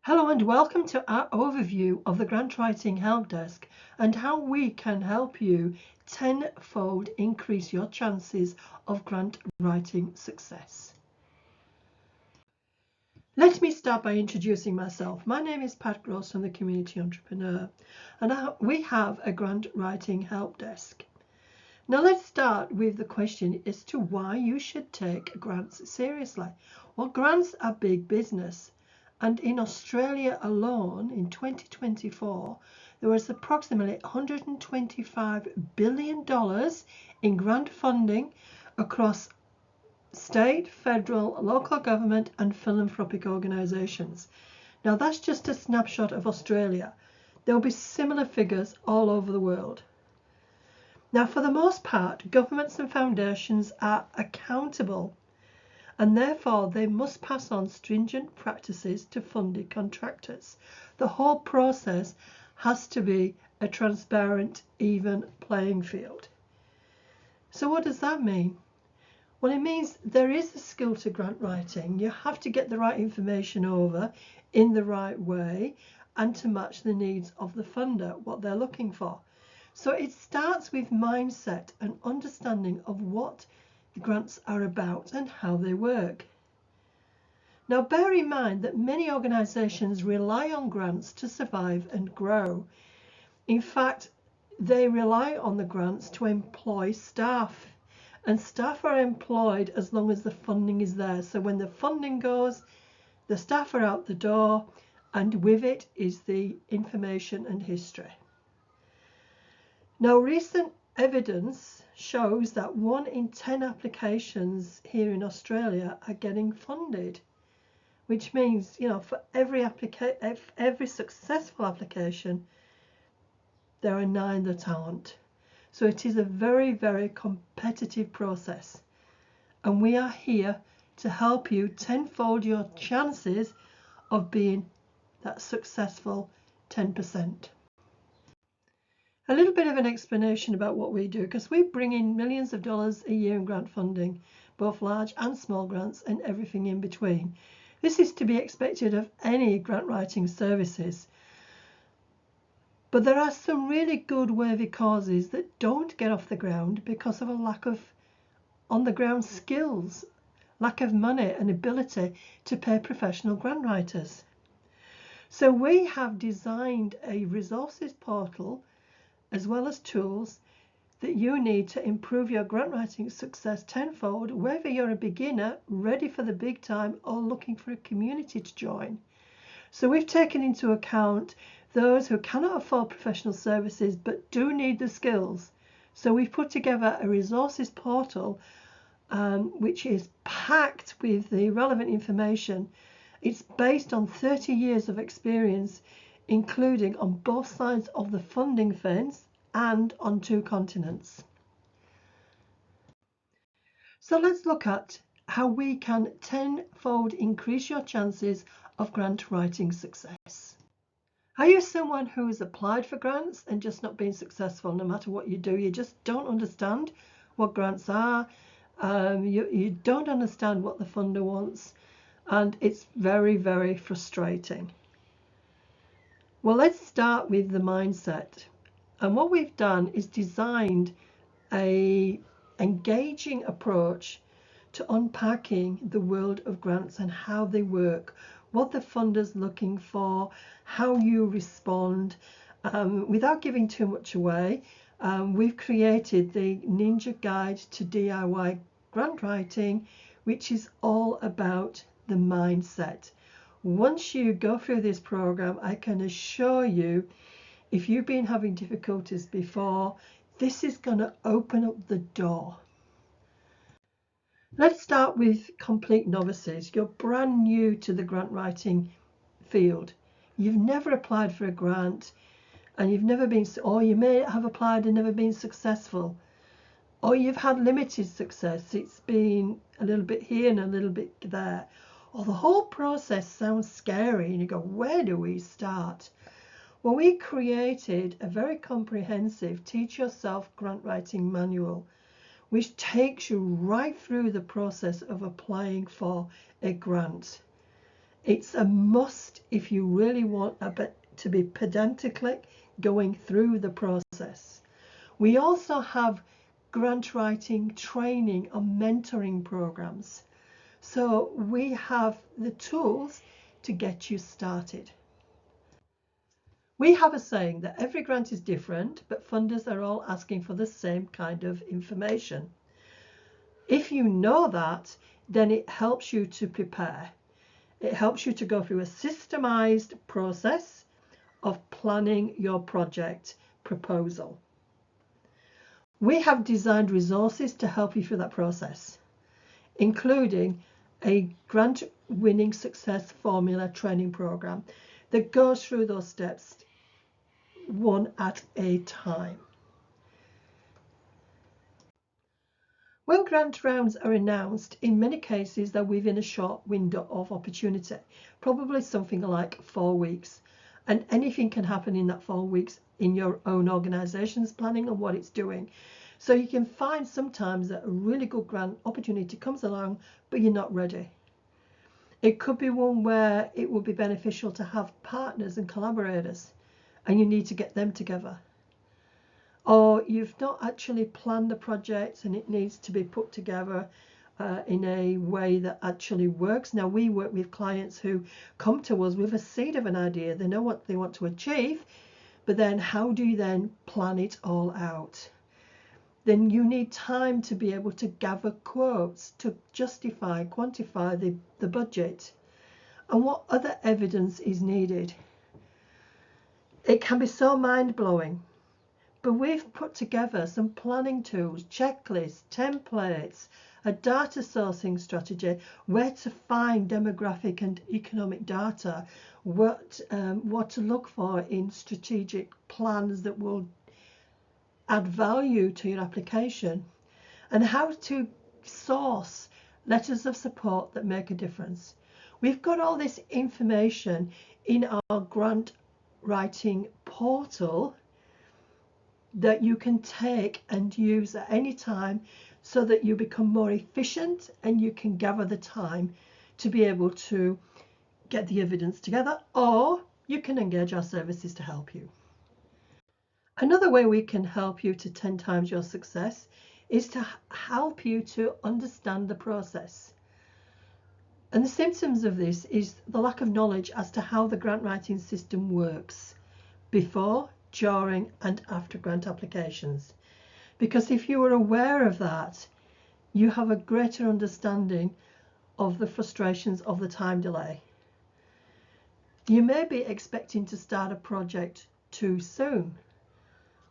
Hello and welcome to our overview of the Grant Writing Help Desk and how we can help you tenfold increase your chances of grant writing success. Let me start by introducing myself. My name is Pat Gross from the Community Entrepreneur, and we have a Grant Writing Help Desk. Now let's start with the question as to why you should take grants seriously. Well, grants are big business. And in Australia alone, in 2024, there was approximately $125 billion in grant funding across state, federal, local government and philanthropic organisations. Now that's just a snapshot of Australia. There will be similar figures all over the world. Now, for the most part, governments and foundations are accountable, and therefore they must pass on stringent practices to funded contractors. The whole process has to be a transparent, even playing field. So what does that mean? Well, it means there is a skill to grant writing. You have to get the right information over in the right way and to match the needs of the funder, what they're looking for. So it starts with mindset and understanding of what the grants are about and how they work. Now, bear in mind that many organisations rely on grants to survive and grow. In fact, they rely on the grants to employ staff, and staff are employed as long as the funding is there. So when the funding goes, the staff are out the door, and with it is the information and history. Now, recent evidence shows that 1 in 10 applications here in Australia are getting funded, which means, for every successful application, there are 9 that aren't. So it is a very, very competitive process. And we are here to help you tenfold your chances of being that successful 10%. A little bit of an explanation about what we do, because we bring in millions of dollars a year in grant funding, both large and small grants and everything in between. This is to be expected of any grant writing services. But there are some really good worthy causes that don't get off the ground because of a lack of on-the-ground skills, lack of money and ability to pay professional grant writers. So we have designed a resources portal as well as tools that you need to improve your grant writing success tenfold, whether you're a beginner, ready for the big time, or looking for a community to join. So we've taken into account those who cannot afford professional services but do need the skills. So we've put together a resources portal which is packed with the relevant information. It's based on 30 years of experience, including on both sides of the funding fence and on 2 continents. So let's look at how we can tenfold increase your chances of grant writing success. Are you someone who has applied for grants and just not been successful? No matter what you do, you just don't understand what grants are. You don't understand what the funder wants, and it's very, very frustrating. Well, let's start with the mindset. And what we've done is designed an engaging approach to unpacking the world of grants and how they work, what the funder's looking for, how you respond. Without giving too much away, we've created the Ninja Guide to DIY Grant Writing, which is all about the mindset. Once you go through this program, I can assure you, if you've been having difficulties before, this is going to open up the door. Let's start with complete novices. You're brand new to the grant writing field. You've never applied for a grant, and you've never been, or you may have applied and never been successful, or you've had limited success. It's been a little bit here and a little bit there, or the whole process sounds scary and you go, where do we start? Well, we created a very comprehensive Teach Yourself grant writing manual, which takes you right through the process of applying for a grant. It's a must if you really want a bit to be pedantically going through the process. We also have grant writing training and mentoring programs. So we have the tools to get you started. We have a saying that every grant is different, but funders are all asking for the same kind of information. If you know that, then it helps you to prepare. It helps you to go through a systemized process of planning your project proposal. We have designed resources to help you through that process, including a grant winning success formula training program that goes through those steps one at a time. When grant rounds are announced, in many cases they're within a short window of opportunity, probably something like 4 weeks, and anything can happen in that 4 weeks in your own organization's planning and what it's doing. So you can find sometimes that a really good grant opportunity comes along, but you're not ready. It could be one where it would be beneficial to have partners and collaborators, and you need to get them together. Or you've not actually planned the project and it needs to be put together in a way that actually works. Now, we work with clients who come to us with a seed of an idea. They know what they want to achieve, but then how do you then plan it all out? Then you need time to be able to gather quotes to justify, quantify the budget, and what other evidence is needed. It can be so mind-blowing. But we've put together some planning tools, checklists, templates, a data sourcing strategy, where to find demographic and economic data, what to look for in strategic plans that will add value to your application, and how to source letters of support that make a difference. We've got all this information in our grant writing portal that you can take and use at any time so that you become more efficient and you can gather the time to be able to get the evidence together, or you can engage our services to help you. Another way we can help you to 10 times your success is to help you to understand the process. And the symptoms of this is the lack of knowledge as to how the grant writing system works before, during and after grant applications. Because if you are aware of that, you have a greater understanding of the frustrations of the time delay. You may be expecting to start a project too soon.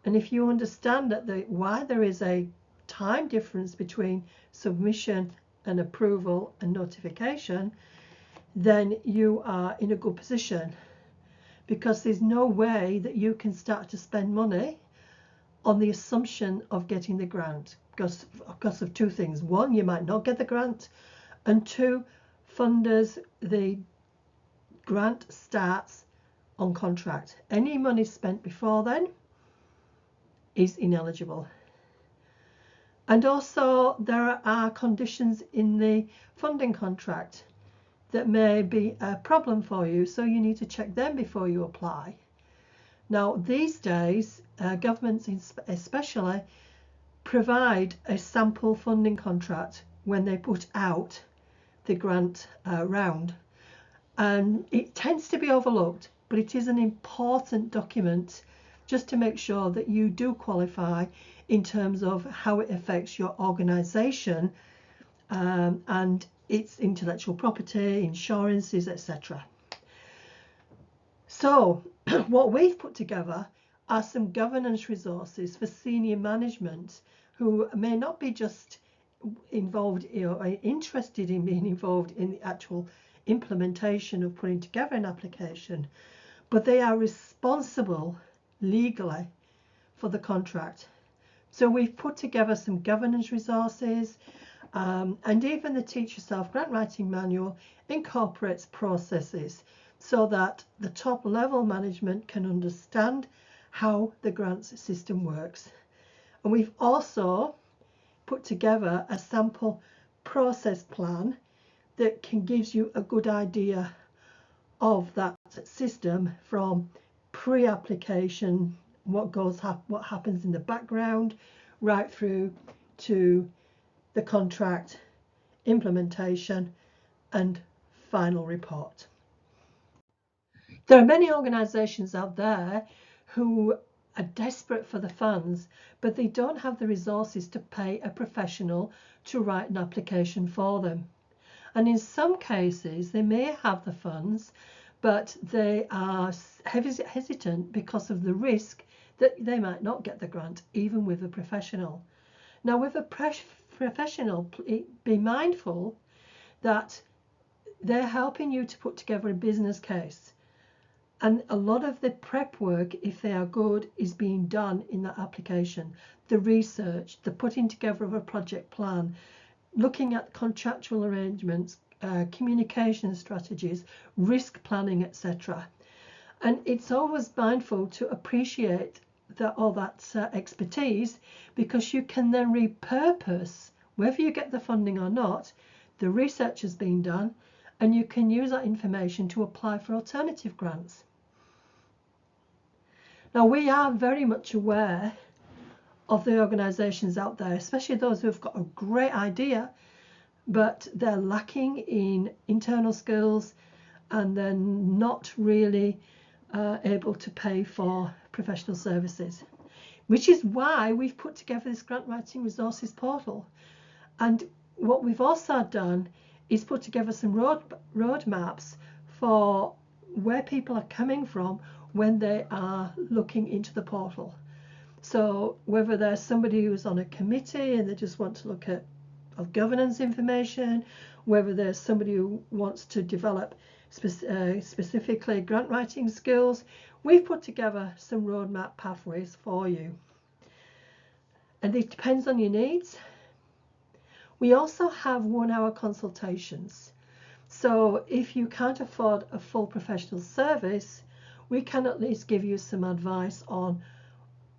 And if you understand that why there is a time difference between submission and approval and notification, then you are in a good position, because there's no way that you can start to spend money on the assumption of getting the grant because of two things. One, you might not get the grant, and two, funders, the grant starts on contract. Any money spent before then is ineligible. And also there are conditions in the funding contract that may be a problem for you, so you need to check them before you apply. Now, these days, governments especially provide a sample funding contract when they put out the grant round, and it tends to be overlooked, but it is an important document just to make sure that you do qualify in terms of how it affects your organization and its intellectual property, insurances, etc. So what we've put together are some governance resources for senior management who may not be just involved or interested in being involved in the actual implementation of putting together an application, but they are responsible legally for the contract. So we've put together some governance resources, and even the Teach Yourself Grant Writing Manual incorporates processes so that the top level management can understand how the grants system works. And we've also put together a sample process plan that gives you a good idea of that system, from pre-application, what happens in the background, right through to the contract, implementation, and final report. There are many organisations out there who are desperate for the funds, but they don't have the resources to pay a professional to write an application for them. And in some cases, they may have the funds, but they are hesitant because of the risk that they might not get the grant, even with a professional. Now, with a professional, be mindful that they're helping you to put together a business case. And a lot of the prep work, if they are good, is being done in that application. The research, the putting together of a project plan, looking at contractual arrangements, communication strategies, risk planning, etc. And it's always mindful to appreciate all that expertise, because you can then repurpose, whether you get the funding or not, the research has been done, and you can use that information to apply for alternative grants. Now, we are very much aware of the organisations out there, especially those who have got a great idea, but they're lacking in internal skills and they're not really able to pay for professional services, which is why we've put together this grant writing resources portal. And what we've also done is put together some roadmaps for where people are coming from when they are looking into the portal. So whether there's somebody who's on a committee and they just want to look at governance information, whether there's somebody who wants to develop specifically grant writing skills, we've put together some roadmap pathways for you. And it depends on your needs. We also have 1-hour consultations. So if you can't afford a full professional service, we can at least give you some advice on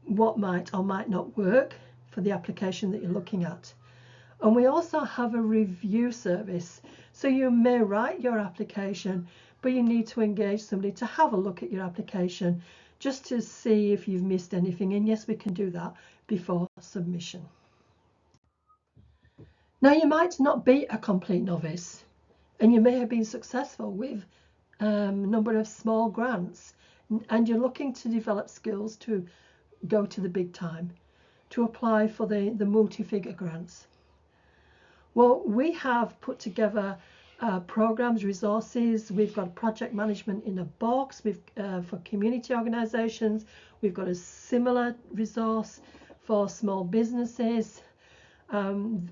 what might or might not work for the application that you're looking at. And we also have a review service. So you may write your application, but you need to engage somebody to have a look at your application just to see if you've missed anything. And yes, we can do that before submission. Now, you might not be a complete novice, and you may have been successful with a number of small grants, and you're looking to develop skills to go to the big time, to apply for the multi-figure grants. Well, we have put together programs, resources. We've got project management in a box. For community organisations, we've got a similar resource for small businesses.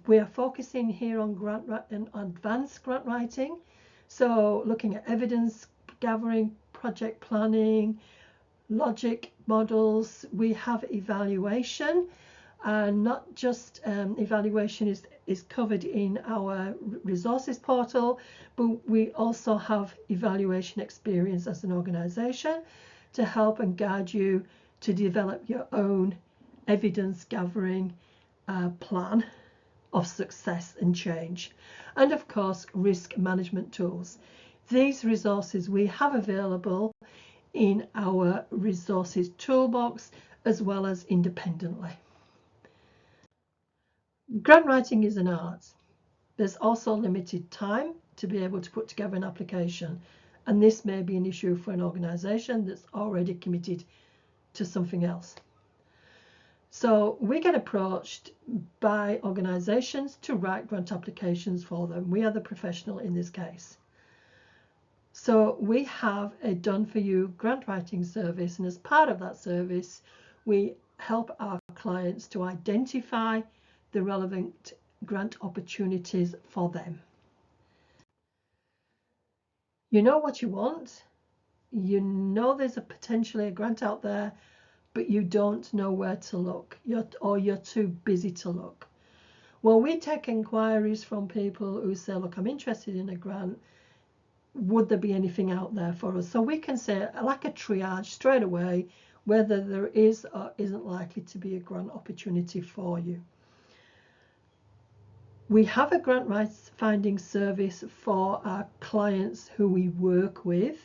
We are focusing here on advanced grant writing, so looking at evidence gathering, project planning, logic models. We have evaluation, and not just evaluation is covered in our resources portal, but we also have evaluation experience as an organisation to help and guide you to develop your own evidence gathering plan of success and change. And of course, risk management tools. These resources we have available in our resources toolbox as well as independently. Grant writing is an art. There's also limited time to be able to put together an application, and this may be an issue for an organisation that's already committed to something else. So we get approached by organisations to write grant applications for them. We are the professional in this case. So we have a done-for-you grant writing service, and as part of that service, we help our clients to identify the relevant grant opportunities for them. You know what you want, you know there's potentially a grant out there, but you don't know where to look, or you're too busy to look. Well, we take inquiries from people who say, look, I'm interested in a grant. Would there be anything out there for us? So we can say, like a triage straight away, whether there is or isn't likely to be a grant opportunity for you. We have a grant finding service for our clients who we work with.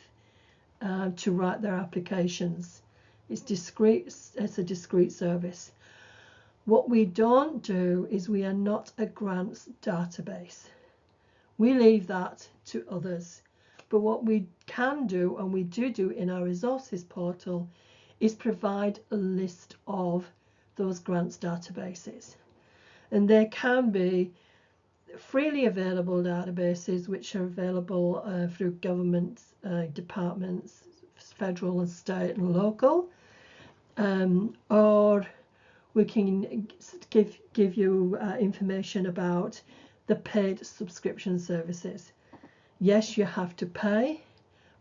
to write their applications. It's discrete. It's a discrete service. What we don't do is we are not a grants database. We leave that to others. But what we can do, and we do in our resources portal, is provide a list of those grants databases. And there can be freely available databases which are available through government departments, federal and state and local, or we can give you information about the paid subscription services. Yes, you have to pay,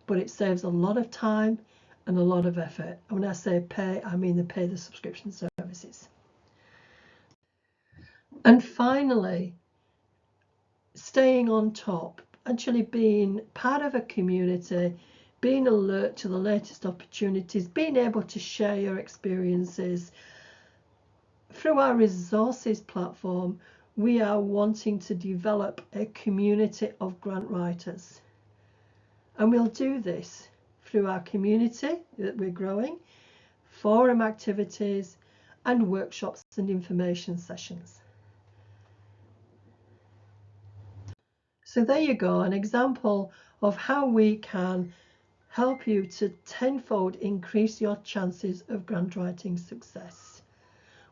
but it saves a lot of time and a lot of effort. And when I say pay, I mean the pay the subscription services. And finally, staying on top, actually being part of a community, being alert to the latest opportunities, being able to share your experiences. Through our resources platform, we are wanting to develop a community of grant writers. And we'll do this through our community that we're growing, forum activities, and workshops and information sessions. So there you go, an example of how we can help you to tenfold increase your chances of grant writing success.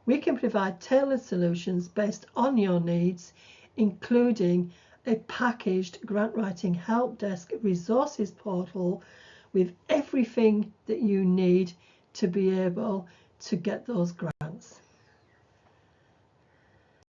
We can provide tailored solutions based on your needs, including a packaged grant writing help desk resources portal with everything that you need to be able to get those grants.